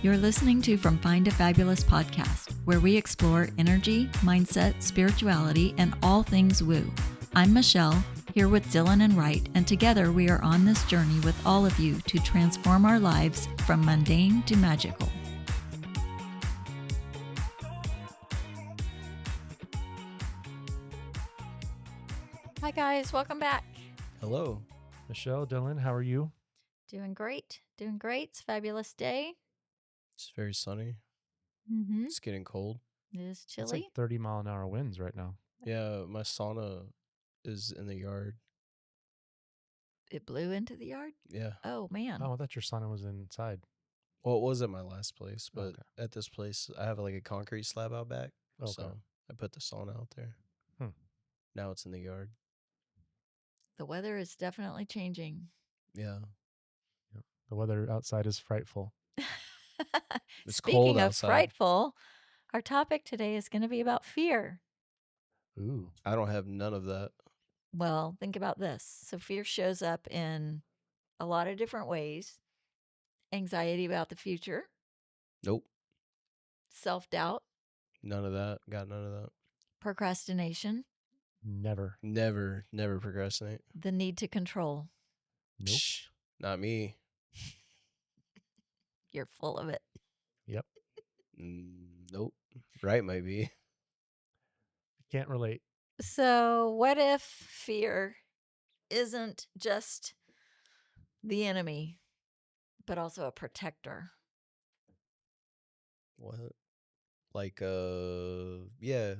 You're listening to From Find to Fabulous podcast, where we explore energy, mindset, spirituality, and all things woo. I'm Michelle, here with Dillon and Wright, and together we are on this journey with all of you to transform our lives from mundane to magical. Hi guys, welcome back. Hello. Michelle, Dillon, how are you? Doing great. It's a fabulous day. It's very sunny. Mm-hmm. It's getting cold. It is It's chilly. like 30-mile-an-hour winds right now. Yeah, my sauna is in the yard. It blew into the yard? Yeah. Oh, man. Oh, I thought your sauna was inside. Well, it was at my last place, but Okay. at this place, I have like a concrete slab out back. Okay. So I put the sauna out there. Now it's in the yard. The weather is definitely changing. Yeah. The weather outside is frightful. It's Speaking cold of outside. frightful, our topic today is going to be about fear. Ooh. I don't have none of that. Well, think about this. So fear shows up in a lot of different ways. Anxiety about the future, Nope. self-doubt, None of that. Got none of that. procrastination, Never. Never procrastinate. the need to control. Nope. Psh, not me. You're full of it. Yep. Nope. Right might be. Can't relate. So what if fear isn't just the enemy, but also a protector? What? Like, yeah.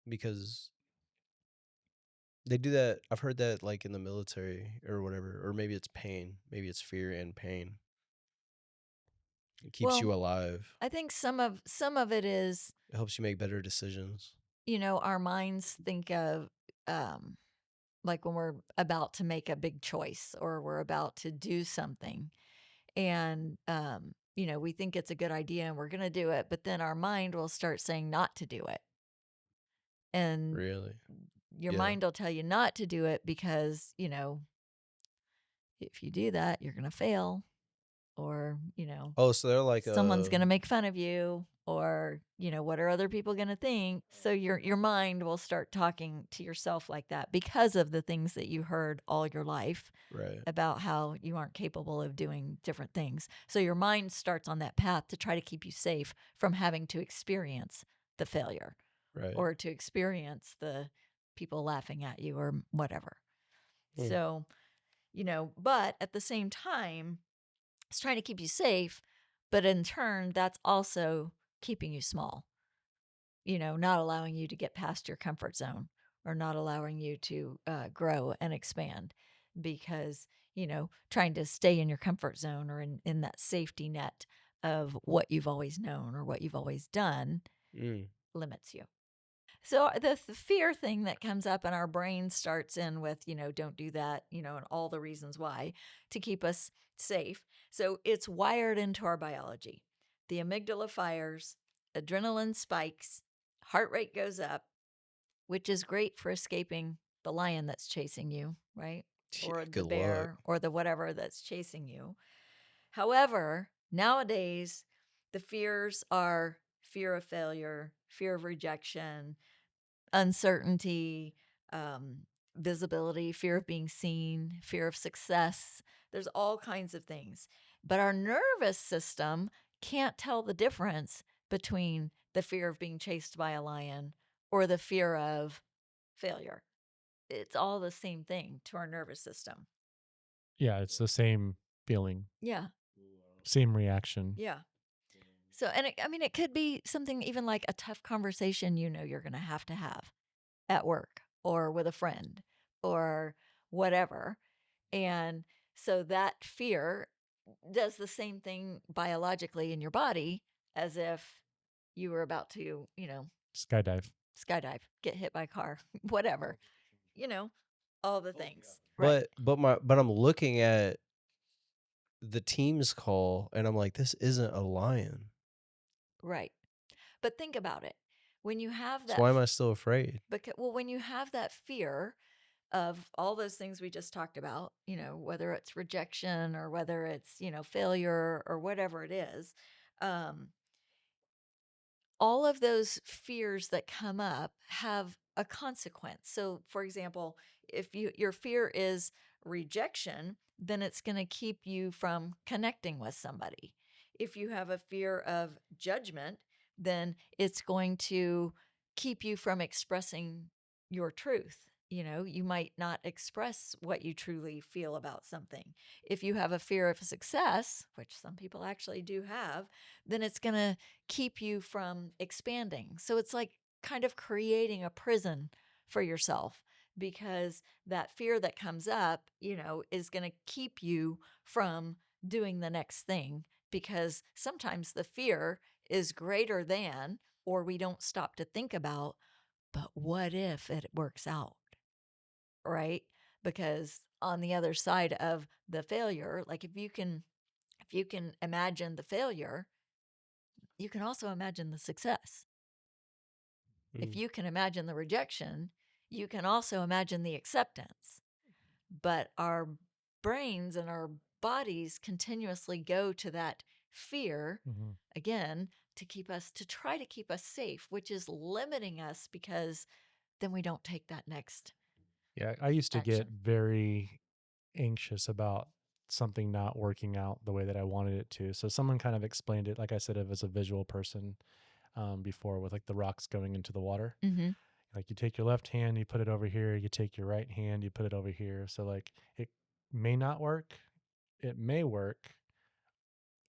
Because they do that. I've heard that like in the military or whatever, or maybe it's pain. Maybe it's fear and pain. It keeps you alive. I think some of it is, It helps you make better decisions. our minds think of like when we're about to make a big choice or we're about to do something, and we think it's a good idea and we're going to do it, but then our mind will start saying not to do it. And Really? your Yeah. mind will tell you not to do it because, if you do that, you're going to fail, or, Oh, so they're like someone's going to make fun of you, or, what are other people going to think? So your mind will start talking to yourself like that because of the things that you heard all your life right. about how you aren't capable of doing different things. So your mind starts on that path to try to keep you safe from having to experience the failure, Right. or to experience the people laughing at you or whatever. So, but at the same time, it's trying to keep you safe, but in turn, that's also keeping you small, not allowing you to get past your comfort zone, or not allowing you to grow and expand, because, trying to stay in your comfort zone or in that safety net of what you've always known or what you've always done limits you. So the fear thing that comes up in our brain starts in with, don't do that, and all the reasons why to keep us safe. So it's wired into our biology. The amygdala fires, adrenaline spikes, heart rate goes up, which is great for escaping the lion that's chasing you, right? Or the Good bear luck. or the whatever that's chasing you. However, nowadays, the fears are fear of failure, fear of rejection, uncertainty, visibility, fear of being seen, fear of success. There's all kinds of things. But our nervous system can't tell the difference between the fear of being chased by a lion or the fear of failure. It's all the same thing to our nervous system. Yeah, it's the same feeling. Yeah. Same reaction. Yeah. So, and it could be something even like a tough conversation you're going to have at work or with a friend or whatever. And so that fear does the same thing biologically in your body as if you were about to, Skydive. get hit by a car, whatever, all the things. Right. But I'm looking at the team's call and I'm like, this isn't a lion. Right. But think about it. When you have that, So why am I still afraid? when you have that fear of all those things we just talked about, whether it's rejection or whether it's, failure or whatever it is, um, all of those fears that come up have a consequence. So, for example, if your fear is rejection, then it's going to keep you from connecting with somebody. If you have a fear of judgment, then it's going to keep you from expressing your truth. You might not express what you truly feel about something. If you have a fear of success, which some people actually do have, then it's going to keep you from expanding. So it's like kind of creating a prison for yourself, because that fear that comes up, is going to keep you from doing the next thing, because sometimes the fear is greater than, or we don't stop to think about, but what if it works out? Right? Because on the other side of the failure, like if you can imagine the failure, you can also imagine the success. If you can imagine the rejection, you can also imagine the acceptance. But our brains and our bodies continuously go to that fear again to try to keep us safe, which is limiting us, because then we don't take that next Yeah, I used to get action. very anxious about something not working out the way that I wanted it to. So someone kind of explained it, like I said, as a visual person before, with like the rocks going into the water. Mm-hmm. Like you take your left hand, you put it over here, you take your right hand, you put it over here. So like it may not work, it may work.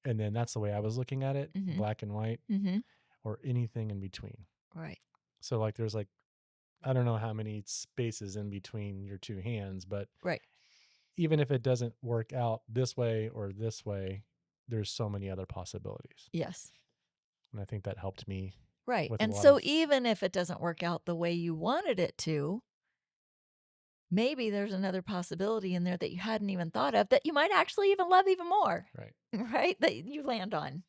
And then that's the way I was looking at it, Mm-hmm. black and white, Mm-hmm. or anything in between. Right. So like there's like, I don't know how many spaces in between your two hands, but Right. even if it doesn't work out this way or this way, there's so many other possibilities. Yes. And I think that helped me Right. with a And lot so of, even if it doesn't work out the way you wanted it to, maybe there's another possibility in there that you hadn't even thought of, that you might actually even love even more, right. right? That you land on,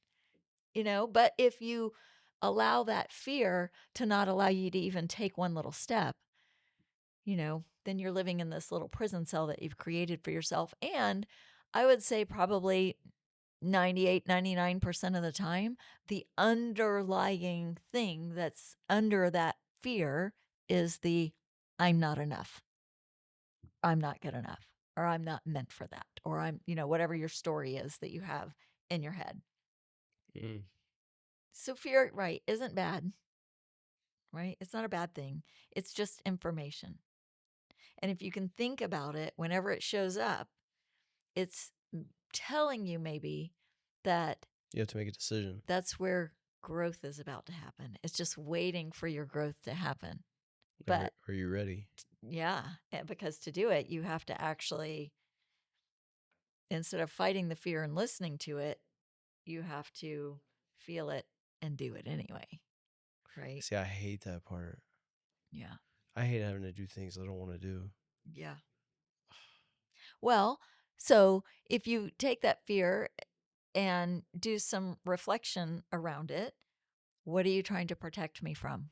But if you allow that fear to not allow you to even take one little step, then you're living in this little prison cell that you've created for yourself. And I would say probably 98, 99% of the time, the underlying thing that's under that fear is the I'm not enough. I'm not good enough, or I'm not meant for that, or whatever your story is that you have in your head. So fear, right, isn't bad, right? It's not a bad thing. It's just information. And if you can think about it, whenever it shows up, it's telling you maybe that You have to make a decision. that's where growth is about to happen. It's just waiting for your growth to happen. But Are you ready? yeah, because to do it, you have to actually, instead of fighting the fear and listening to it, you have to feel it and do it anyway. Right? See, I hate that part. Yeah. I hate having to do things I don't want to do. Yeah. Well, so if you take that fear and do some reflection around it, what are you trying to protect me from?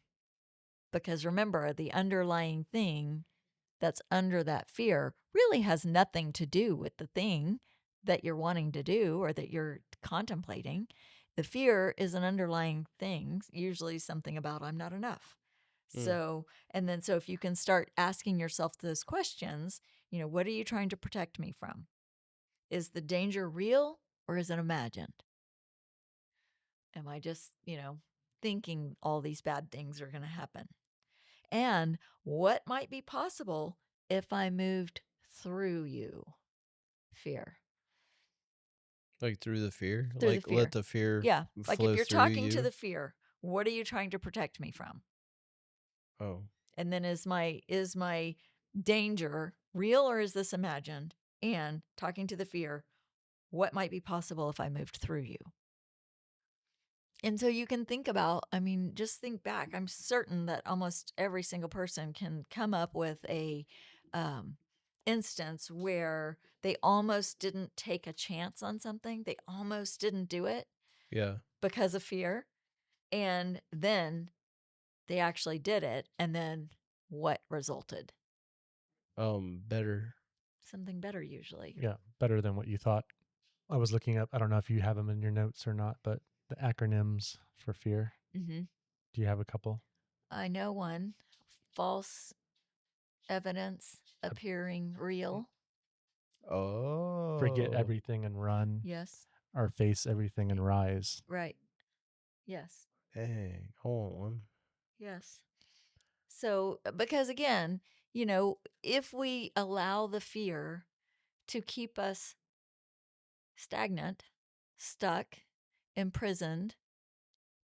Because remember, the underlying thing that's under that fear really has nothing to do with the thing that you're wanting to do or that you're contemplating. The fear is an underlying thing, usually something about I'm not enough. So, so if you can start asking yourself those questions, what are you trying to protect me from? Is the danger real or is it imagined? Am I just, thinking all these bad things are going to happen? And what might be possible if I moved through you? Fear. Like through the fear? Through the Like let fear. the fear Yeah. Like if flow you're through talking to you? the fear, what are you trying to protect me from? Oh. And then is my danger real or is this imagined? And talking to the fear, what might be possible if I moved through you? And so you can think about, just think back. I'm certain that almost every single person can come up with a instance where they almost didn't take a chance on something. They almost didn't do it Yeah. because of fear. And then they actually did it. And then what resulted? Better. Something better usually. Yeah, better than what you thought. I was looking up, I don't know if you have them in your notes or not, but the acronyms for fear. Mm-hmm. Do you have a couple? I know one. False evidence appearing real. Forget Oh, everything and run, Yes. or face everything and rise. Right. Yes. dang, I want one. Yes. So, because again, if we allow the fear to keep us stagnant, stuck, imprisoned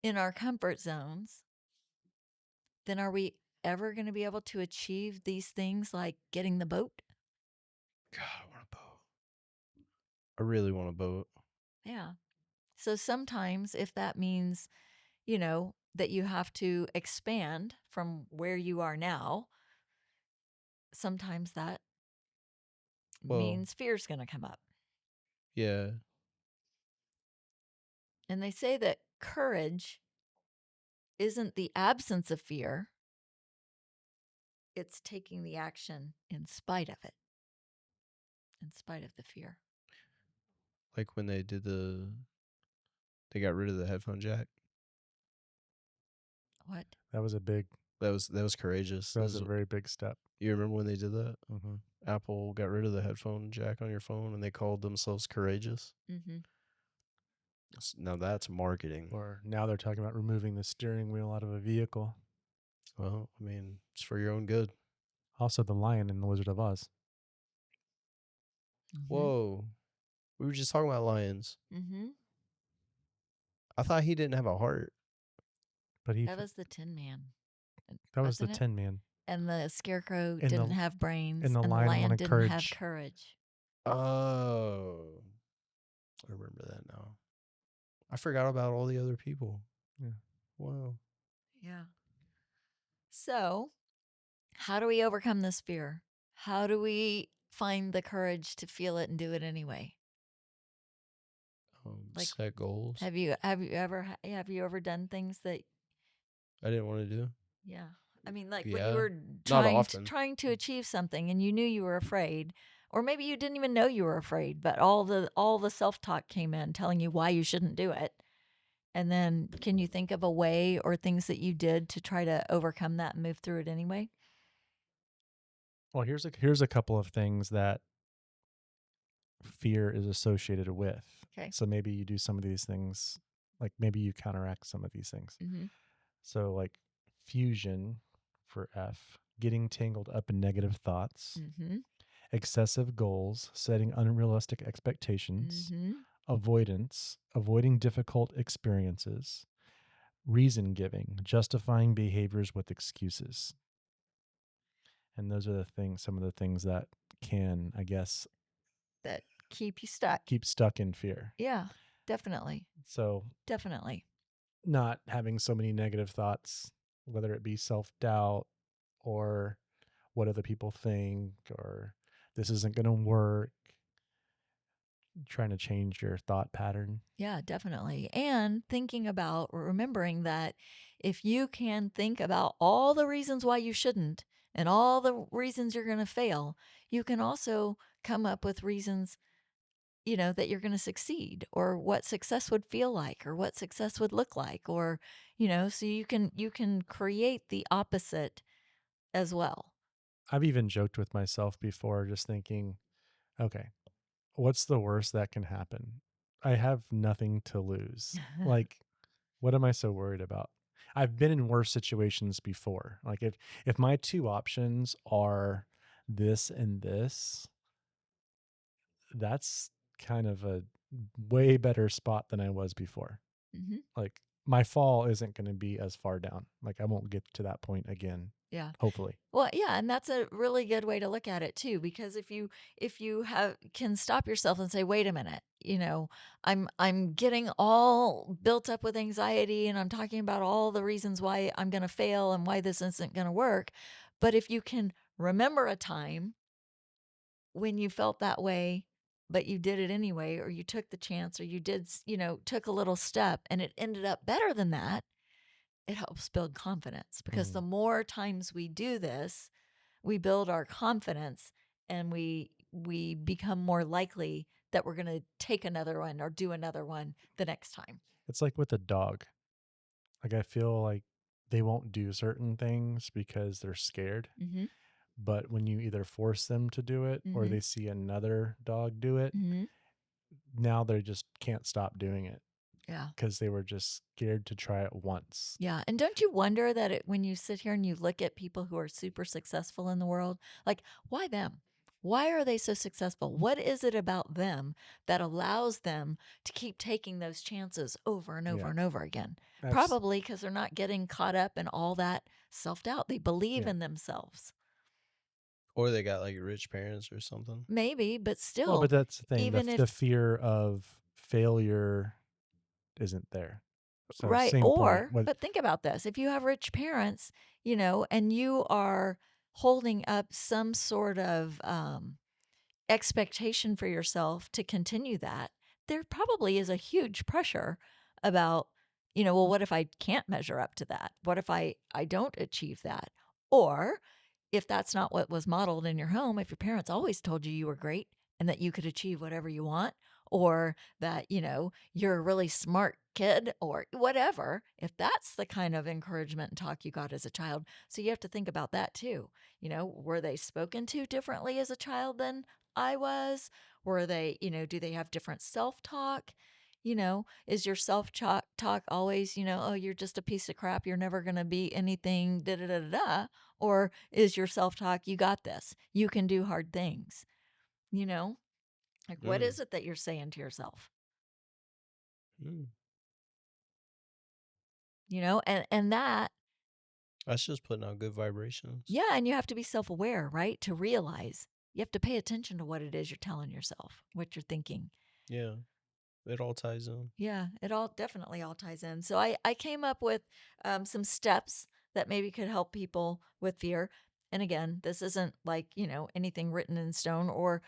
in our comfort zones, then are we ever going to be able to achieve these things like getting the boat? God, I want a boat. I really want a boat. Yeah. So sometimes if that means, that you have to expand from where you are now, sometimes that Well, means fear's going to come up. yeah, And they say that courage isn't the absence of fear, it's taking the action in spite of it, in spite of the fear. like when they got rid of the headphone jack. What? That was a Courageous. very big step. You remember when they did that? Mm-hmm. Apple got rid of the headphone jack on your phone, and they called themselves courageous. Mm-hmm. Now that's marketing. Or now they're talking about removing the steering wheel out of a vehicle. Well, I mean, it's for your own good. Also, the lion in The Wizard of Oz. Mm-hmm. Whoa, we were just talking about lions. Mm-hmm. I thought he didn't have a heart. But That was the Tin Man. that was the Wasn't it? Tin Man. And the Scarecrow And didn't the- have brains, and the and the lion lion wanted didn't have courage. courage. Oh, I remember that now. I forgot about all the other people. Yeah. Wow. Yeah. So, how do we overcome this fear? How do we find the courage to feel it and do it anyway? Like, Set goals. Have you ever done things that I didn't want to do. Yeah. I mean, like when Yeah. you were Not often. trying to achieve something and you knew you were afraid, or maybe you didn't even know you were afraid, but all the self-talk came in telling you why you shouldn't do it. And then can you think of a way or things that you did to try to overcome that and move through it anyway? Well, here's a couple of things that fear is associated with. Okay. So maybe you do some of these things, like maybe you counteract some of these things. Mm-hmm. So like fusion for F, getting tangled up in negative thoughts, Mm-hmm. excessive goals, setting unrealistic expectations, Mm-hmm. avoidance, avoiding difficult experiences, reason giving, justifying behaviors with excuses. And those are some of the things that can, I guess, That keep you stuck. keep stuck in fear. Yeah, definitely. So Definitely. not having so many negative thoughts, whether it be self-doubt or what other people think or this isn't going to work, trying to change your thought pattern. Yeah, definitely. And remembering that if you can think about all the reasons why you shouldn't and all the reasons you're going to fail, you can also come up with reasons, that you're going to succeed or what success would feel like or what success would look like or, so you can create the opposite as well. I've even joked with myself before, just thinking, okay, what's the worst that can happen? I have nothing to lose. Like, what am I so worried about? I've been in worse situations before. Like if my two options are this and this, that's kind of a way better spot than I was before. Mm-hmm. Like my fall isn't going to be as far down. Like I won't get to that point again. Yeah. Hopefully. Well, yeah, and that's a really good way to look at it too, because if you can stop yourself and say, "Wait a minute, I'm getting all built up with anxiety and I'm talking about all the reasons why I'm going to fail and why this isn't going to work." But if you can remember a time when you felt that way, but you did it anyway, or you took the chance, or you did, took a little step and it ended up better than that, it helps build confidence because the more times we do this, we build our confidence, and we become more likely that we're going to take another one or do another one the next time. It's like with a dog. Like I feel like they won't do certain things because they're scared. Mm-hmm. But when you either force them to do it or Mm-hmm. they see another dog do it, Mm-hmm. now they just can't stop doing it Yeah. because they were just scared to try it once. Yeah. And don't you wonder that when you sit here and you look at people who are super successful in the world, like, why them? Why are they so successful? What is it about them that allows them to keep taking those chances over and over Yeah. and over again? I've s- Probably because they're not getting caught up in all that self doubt. They believe Yeah. in themselves. Or they got like rich parents or something. Maybe, but still, Well, but that's the thing. even The if fear of failure isn't there. So right. same point. But think about this. If you have rich parents, and you are holding up some sort of expectation for yourself to continue that, there probably is a huge pressure about, well, what if I can't measure up to that? What if I don't achieve that? Or if that's not what was modeled in your home, if your parents always told you you were great and that you could achieve whatever you want, or that, you're a really smart kid or whatever, if that's the kind of encouragement and talk you got as a child. So you have to think about that too. Were they spoken to differently as a child than I was? Were they, do they have different self talk? Is your self talk always, oh, you're just a piece of crap. You're never going to be anything, da da da da da. Or is your self talk, you got this, you can do hard things? Like, what Mm. is it that you're saying to yourself? Mm. And that, That's just putting out good vibrations. yeah, and you have to be self aware, right? To realize you have to pay attention to what it is you're telling yourself, what you're thinking. Yeah. It all ties in. Yeah, it all definitely all ties in. So I came up with some steps that maybe could help people with fear. And again, this isn't like, anything written in stone, or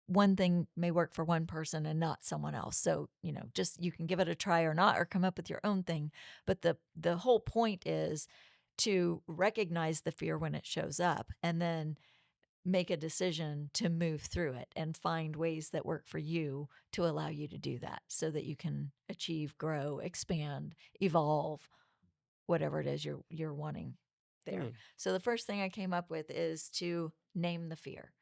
one thing may work for one person and not someone else. So, just you can give it a try or not, or come up with your own thing. But the whole point is to recognize the fear when it shows up, and then make a decision to move through it and find ways that work for you to allow you to do that, so that you can achieve, grow, expand, evolve, whatever it is you're wanting there. So the first thing I came up with is to name the fear,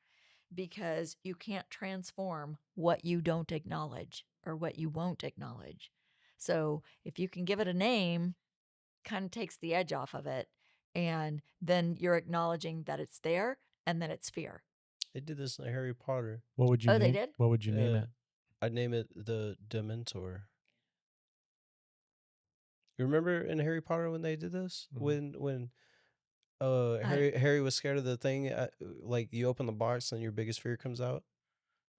because you can't transform what you don't acknowledge or what you won't acknowledge. So if you can give it a name, kind of takes the edge off of it, and then you're acknowledging that it's there and that it's fear. They did this in Harry Potter. What would you Oh, they name? did? What would you name Yeah. it? I'd name it the Dementor. You remember in Harry Potter when they did this? When Harry was scared of the thing, like you open the box and your biggest fear comes out,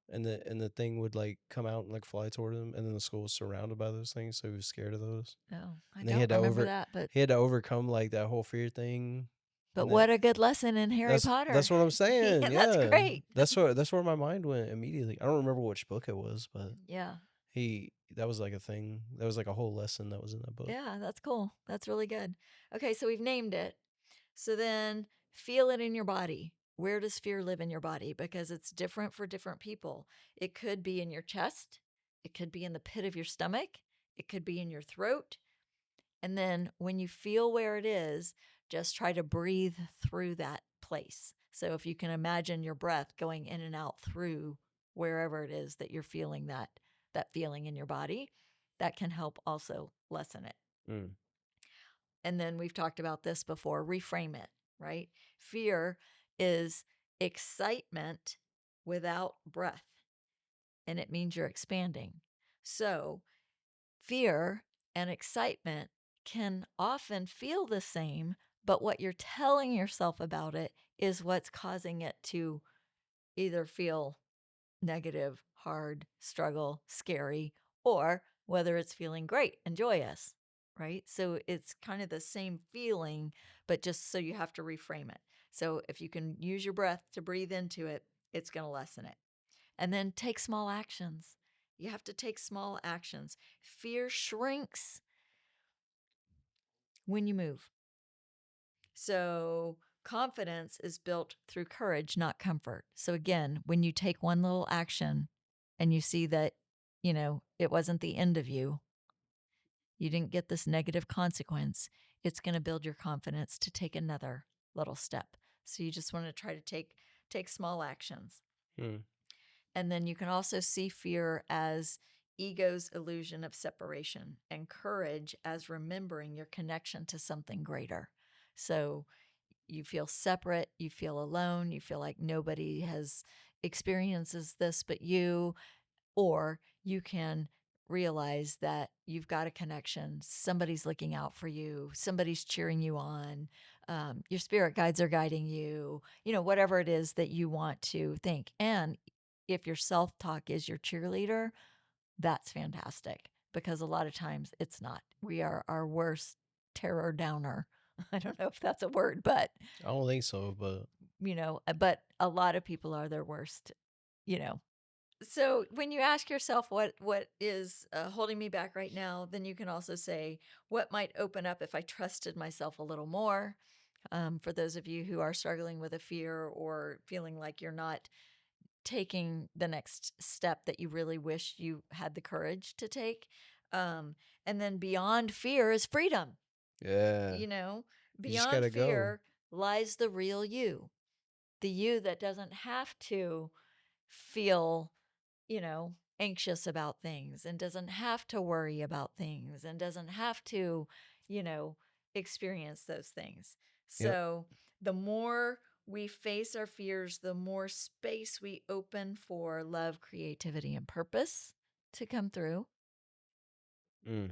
and the thing would like come out and like fly toward him, and then the school was surrounded by those things, so he was scared of those. Oh, I And he don't had to remember that, but he had to overcome like that whole fear thing. And what a good lesson in Harry Potter. that's what I'm saying. Yeah, Yeah, that's great. That's where my mind went immediately. I don't remember which book it was, but Yeah. that was like a thing. That was like a whole lesson that was in that book. Yeah, that's cool. That's really good. Okay, so we've named it. So then feel it in your body. Where does fear live in your body? Because it's different for different people. It could be in your chest. It could be in the pit of your stomach. It could be in your throat. And then when you feel where it is, just try to breathe through that place. So if you can imagine your breath going in and out through wherever it is that you're feeling that feeling in your body, that can help also lessen it. Mm. And then we've talked about this before, reframe it, right? Fear is excitement without breath, and it means you're expanding. So fear and excitement can often feel the same, but what you're telling yourself about it is what's causing it to either feel negative, hard, struggle, scary, or whether it's feeling great and joyous, right? So it's kind of the same feeling, but just so you have to reframe it. So if you can use your breath to breathe into it, it's going to lessen it. And then take small actions. You have to take small actions. Fear shrinks when you move. So confidence is built through courage, not comfort. So again, when you take one little action and you see that, it wasn't the end of you, you didn't get this negative consequence, it's going to build your confidence to take another little step. So you just want to try to take small actions. Mm. And then you can also see fear as ego's illusion of separation and courage as remembering your connection to something greater. So you feel separate, you feel alone, you feel like nobody has experiences this but you, or you can realize that you've got a connection, somebody's looking out for you, somebody's cheering you on, your spirit guides are guiding you, whatever it is that you want to think. And if your self-talk is your cheerleader, that's fantastic, because a lot of times it's not. We are our worst terror downer. I don't know if that's a word, but I don't think so, but but a lot of people are their worst, you know. So when you ask yourself what is holding me back right now, then you can also say, what might open up if I trusted myself a little more? For those of you who are struggling with a fear or feeling like you're not taking the next step that you really wish you had the courage to take. And then beyond fear is freedom. yeah, You know, you just beyond gotta go. fear lies the real you, the you that doesn't have to feel, anxious about things and doesn't have to worry about things and doesn't have to, you know, experience those things. Yep. So the more we face our fears, the more space we open for love, creativity, and purpose to come through. Mm.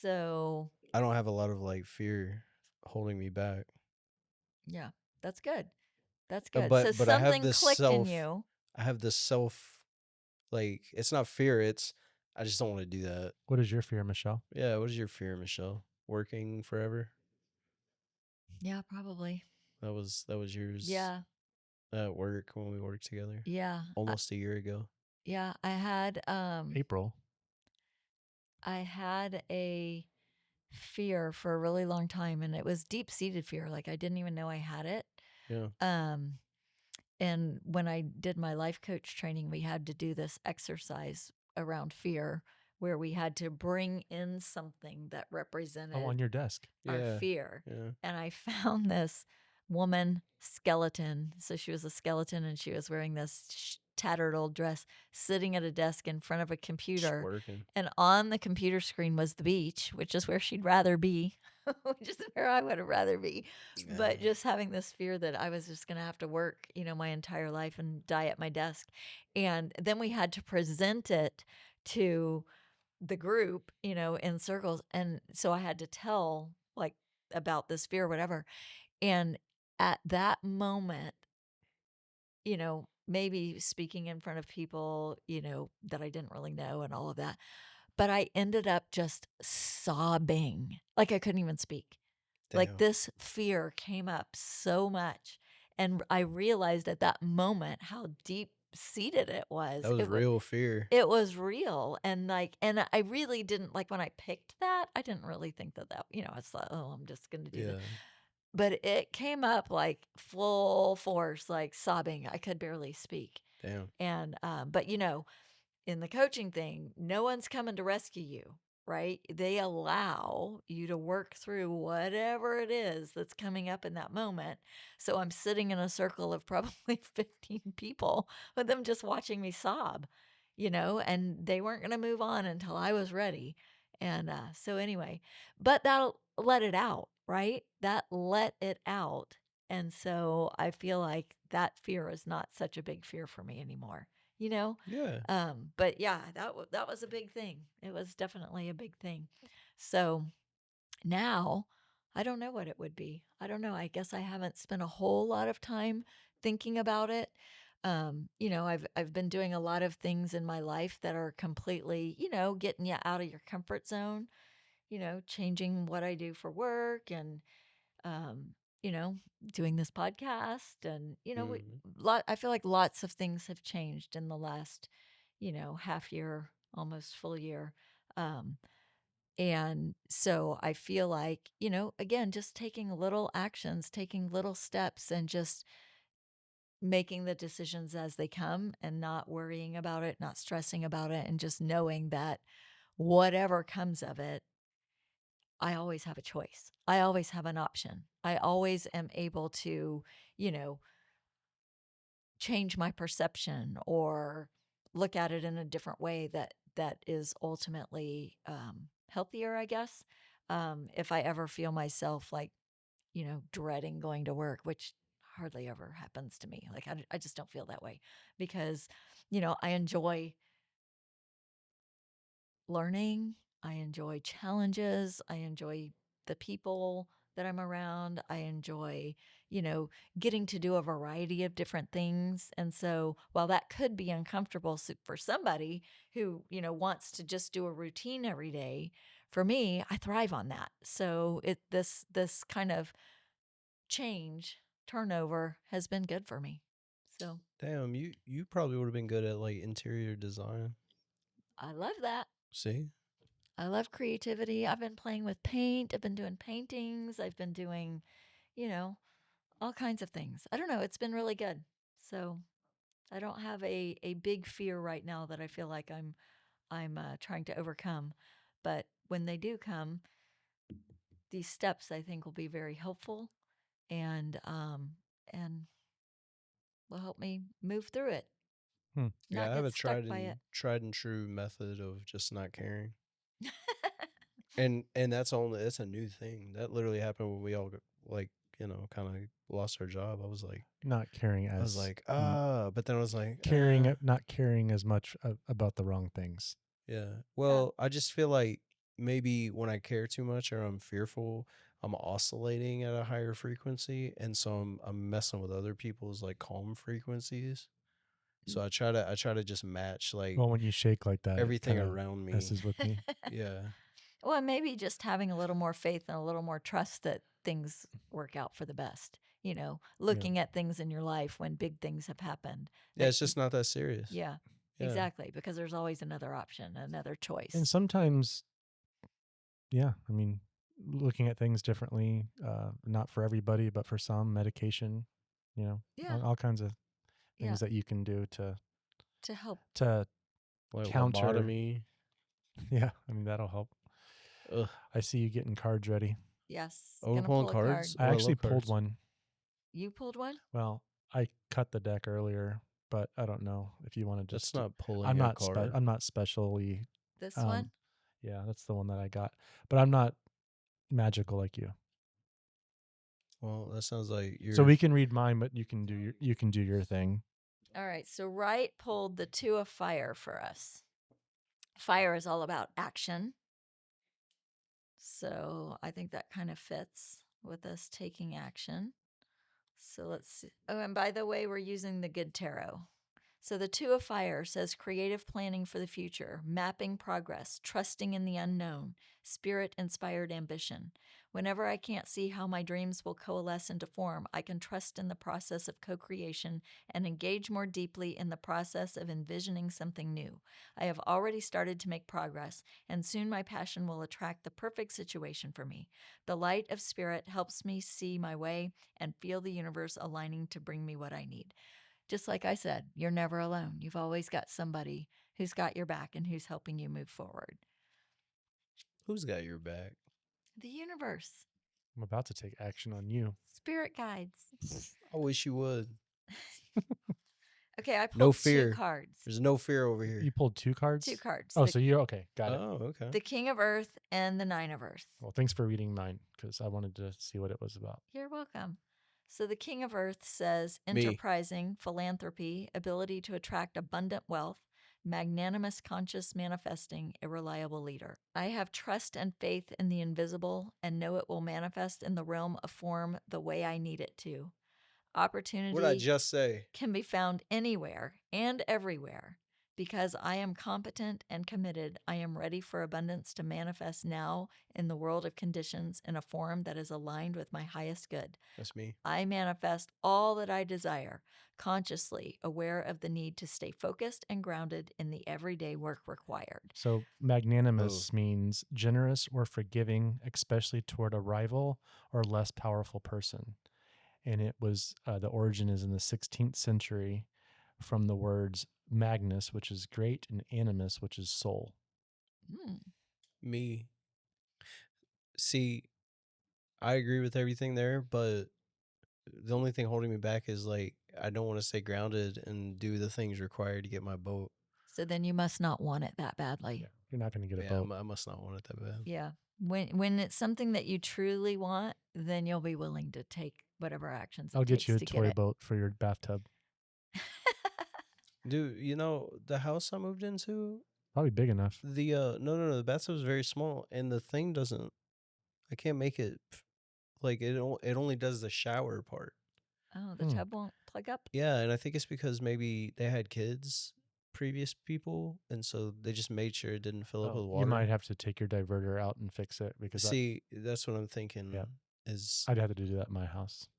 So, I don't have a lot of like fear holding me back. yeah, that's good. That's good. So But I have something this clicked in self. you. I have this self. Like it's not fear. It's I just don't want to do that. What is your fear, Michelle? Yeah. What is your fear, Michelle? Working forever. Yeah, probably. That was yours Yeah. at work when we worked together Yeah. almost a year ago. Yeah, April. I had a fear for a really long time, and it was deep-seated fear, like I didn't even know I had it. Yeah. Um and when I did my life coach training, we had to do this exercise around fear where we had to bring in something that Oh, represented on your desk. our Yeah. fear. Yeah. And I found this woman skeleton. So she was a skeleton and she was wearing this tattered old dress sitting at a desk in front of a Just computer. working. And on the computer screen was the beach, which is where she'd rather be, which is where I would have rather be. Yeah. But just having this fear that I was just going to have to work, my entire life and die at my desk. And then we had to present it to the group, in circles. And so I had to tell like about this fear or whatever. And at that moment, maybe speaking in front of people, that I didn't really know and all of that, but I ended up just sobbing. Like I couldn't even speak. Like Damn. this fear came up so much. And I realized at that moment how deep seated it was. That was real fear. It was real. And I really didn't like when I picked that, I didn't really think that, it's like, oh, I'm just going to do that. Yeah. But it came up like full force, like sobbing. I could barely speak. Damn. And, but in the coaching thing, no one's coming to rescue you, right? They allow you to work through whatever it is that's coming up in that moment. So I'm sitting in a circle of probably 15 people with them just watching me sob, and they weren't going to move on until I was ready. And so anyway, but that'll let it out, right? That let it out. And so I feel like that fear is not such a big fear for me anymore, you know? Yeah. But yeah, that was a big thing. It was definitely a big thing. So now I don't know what it would be. I don't know. I guess I haven't spent a whole lot of time thinking about it. I've been doing a lot of things in my life that are completely, getting you out of your comfort zone, changing what I do for work and um, you know, doing this podcast and Mm. I feel like lots of things have changed in the last, half year, almost full year. Um, And so I feel like, again, just taking little actions, taking little steps, and just making the decisions as they come and not worrying about it, not stressing about it, and just knowing that whatever comes of it, I always have a choice. I always have an option. I always am able to, you know, change my perception or look at it in a different way that is ultimately healthier, I guess. If I ever feel myself like, dreading going to work, which hardly ever happens to me. Like I just don't feel that way because, I enjoy learning. I enjoy challenges. I enjoy the people that I'm around. I enjoy, getting to do a variety of different things. And so while that could be uncomfortable for somebody who, wants to just do a routine every day, for me, I thrive on that. So this kind of turnover has been good for me. So Damn, you probably would have been good at like interior design. I love that. See? I love creativity. I've been playing with paint. I've been doing paintings. I've been doing, you know, all kinds of things. I don't know. It's been really good. So I don't have a big fear right now that I feel like I'm trying to overcome. But when they do come, these steps I think will be very helpful and will help me move through it. Yeah, Not I have get a stuck by it. tried and true method of just not caring. And that's a new thing. That literally happened when we all like, kind of lost our job. I was like, Not caring I was as like, but then I was like, not caring as much about the wrong things. yeah. Well, I just feel like maybe when I care too much or I'm fearful, I'm oscillating at a higher frequency, and so I'm messing with other people's like calm frequencies. So I try to just match like Well, when you shake like that, it everything kind of around me. messes with me. Yeah. Well, maybe just having a little more faith and a little more trust that things work out for the best. Looking at things in your life when big things have happened. Yeah, it's just not that serious. Yeah, Yeah. exactly. Because there's always another option, another choice. And sometimes, yeah, I mean, looking at things differently, not for everybody, but for some, medication, Yeah. all kinds of things that you can do to help. to Like counter. lobotomy. Yeah, I mean, that'll help. Ugh. I see you getting cards ready. Yes. Oh, we're Gonna pulling pull a card. cards? I Oh, actually love pulled cards. one. You pulled one? Well, I cut the deck earlier, but I don't know if you want to just. That's not pulling I'm a not. card. I'm not specially. This one? Yeah, that's the one that I got, but I'm not magical like you. Well, that sounds like you're. So we can read mine, but you can do your thing. All right. So Wright pulled the 2 of fire for us. Fire is all about action. So I think that kind of fits with us taking action. So let's see. Oh, and by the way, we're using the Good Tarot. So the 2 of fire says creative planning for the future, mapping progress, trusting in the unknown, spirit-inspired ambition. Whenever I can't see how my dreams will coalesce into form, I can trust in the process of co-creation and engage more deeply in the process of envisioning something new. I have already started to make progress, and soon my passion will attract the perfect situation for me. The light of spirit helps me see my way and feel the universe aligning to bring me what I need. Just like I said, you're never alone. You've always got somebody who's got your back and who's helping you move forward. Who's got your back? The universe. I'm about to take action on you. Spirit guides. I wish you would. Okay, I pulled No fear. 2 cards. There's no fear over here. You pulled 2 cards? 2 cards. Oh, so you're okay. Got it. Oh, okay. The King of Earth and the 9 of Earth. Well, thanks for reading mine because I wanted to see what it was about. You're welcome. So the King of Earth says Me. enterprising, philanthropy, ability to attract abundant wealth, magnanimous conscious manifesting, a reliable leader. I have trust and faith in the invisible and know it will manifest in the realm of form the way I need it to. Opportunity What'd I just say? can be found anywhere and everywhere. Because I am competent and committed, I am ready for abundance to manifest now in the world of conditions in a form that is aligned with my highest good. That's me. I manifest all that I desire, consciously aware of the need to stay focused and grounded in the everyday work required. So magnanimous means generous or forgiving, especially toward a rival or less powerful person. And it was, the origin is in the 16th century from the words magnus, which is great, and animus, which is soul. Me. See, I agree with everything there, but the only thing holding me back is like I don't want to stay grounded and do the things required to get my boat. So then you must not want it that badly. Yeah, you're not going to get a Yeah, boat. I must not want it that bad. Yeah. When it's something that you truly want, then you'll be willing to take whatever actions it I'll takes get you a to toy get it. boat for your bathtub. Dude, the house I moved into, Probably big enough. the no, the bathtub is very small, and the thing doesn't. I can't make it like it. It only does the shower part. Oh, the tub won't plug up? Yeah, and I think it's because maybe they had kids, previous people, and so they just made sure it didn't fill up with water. You might have to take your diverter out and fix it because See, that's what I'm thinking. Yeah. Is I'd have to do that in my house.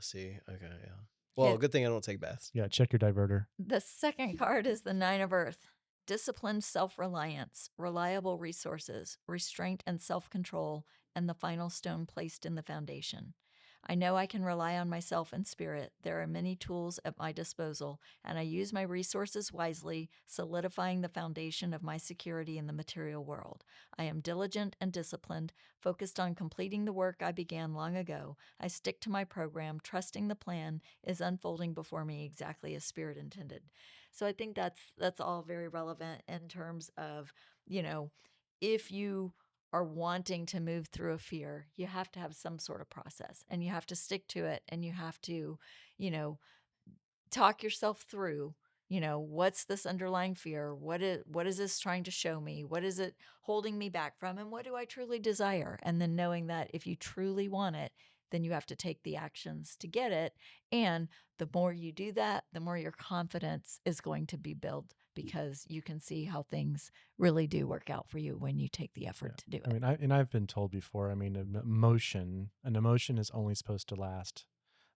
see, okay, yeah. Well, Yeah. good thing I don't take baths. Yeah, check your diverter. The second card is the Nine of Earth. Disciplined self-reliance, reliable resources, restraint and self-control, and the final stone placed in the foundation. I know I can rely on myself and spirit. There are many tools at my disposal, and I use my resources wisely, solidifying the foundation of my security in the material world. I am diligent and disciplined, focused on completing the work I began long ago. I stick to my program, trusting the plan is unfolding before me exactly as spirit intended. So I think that's all very relevant in terms of, if you are wanting to move through a fear, you have to have some sort of process and you have to stick to it, and you have to, talk yourself through, what's this underlying fear? What is this trying to show me? What is it holding me back from? And what do I truly desire? And then knowing that if you truly want it, then you have to take the actions to get it. And the more you do that, the more your confidence is going to be built, because you can see how things really do work out for you when you take the effort to do it. I mean, I've been told before, an emotion is only supposed to last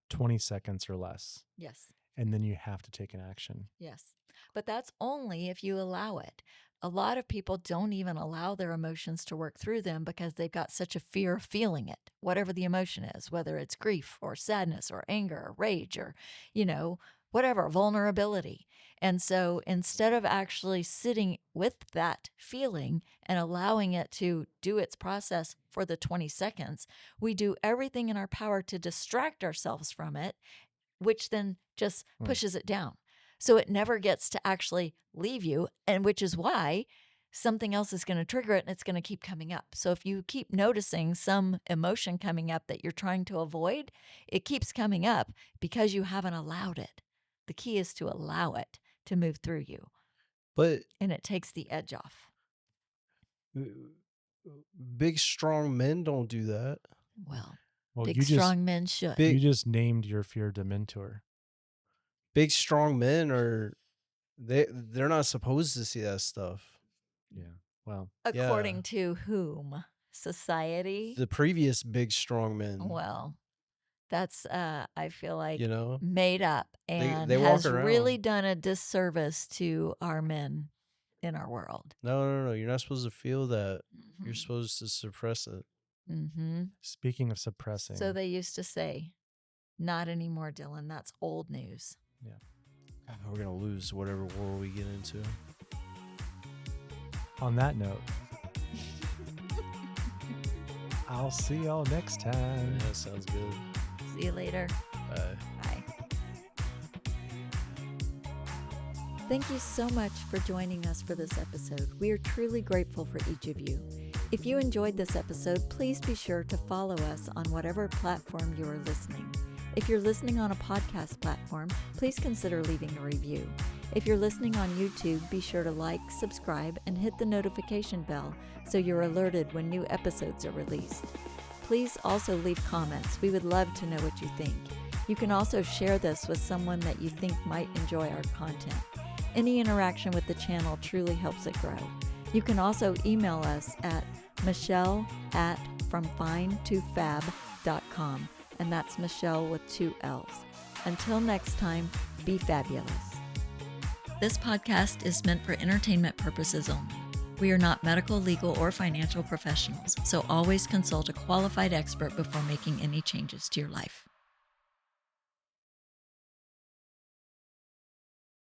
20 seconds or less. Yes. And then you have to take an action. Yes. But that's only if you allow it. A lot of people don't even allow their emotions to work through them because they've got such a fear of feeling it, whatever the emotion is, whether it's grief or sadness or anger or rage or, whatever, vulnerability. And so instead of actually sitting with that feeling and allowing it to do its process for the 20 seconds, we do everything in our power to distract ourselves from it, which then just pushes it down. So it never gets to actually leave you, and which is why something else is going to trigger it and it's going to keep coming up. So if you keep noticing some emotion coming up that you're trying to avoid, it keeps coming up because you haven't allowed it. The key is to allow it to move through you. And it takes the edge off. Big, strong men don't do that. Well, big, strong men should. You just named your fear Dementor. Big, strong men they're not supposed to see that stuff. Yeah. Well, according to whom? Society? The previous big, strong men. Well, that's, I feel like, made up and they has walk around. really done a disservice to our men in our world. No. You're not supposed to feel that. Mm-hmm. You're supposed to suppress it. Mm-hmm. Speaking of suppressing. So they used to say, not anymore, Dillon. That's old news. Yeah. God, we're going to lose whatever war we get into. On that note, I'll see y'all next time. Yeah, sounds good. See you later. Bye. Bye. Thank you so much for joining us for this episode. We are truly grateful for each of you. If you enjoyed this episode, please be sure to follow us on whatever platform you are listening. If you're listening on a podcast platform, please consider leaving a review. If you're listening on YouTube, be sure to like, subscribe, and hit the notification bell so you're alerted when new episodes are released. Please also leave comments. We would love to know what you think. You can also share this with someone that you think might enjoy our content. Any interaction with the channel truly helps it grow. You can also email us at michelle@fromfinetofab.com, and that's Michelle with 2 L's. Until next time, be fabulous. This podcast is meant for entertainment purposes only. We are not medical, legal, or financial professionals, so always consult a qualified expert before making any changes to your life.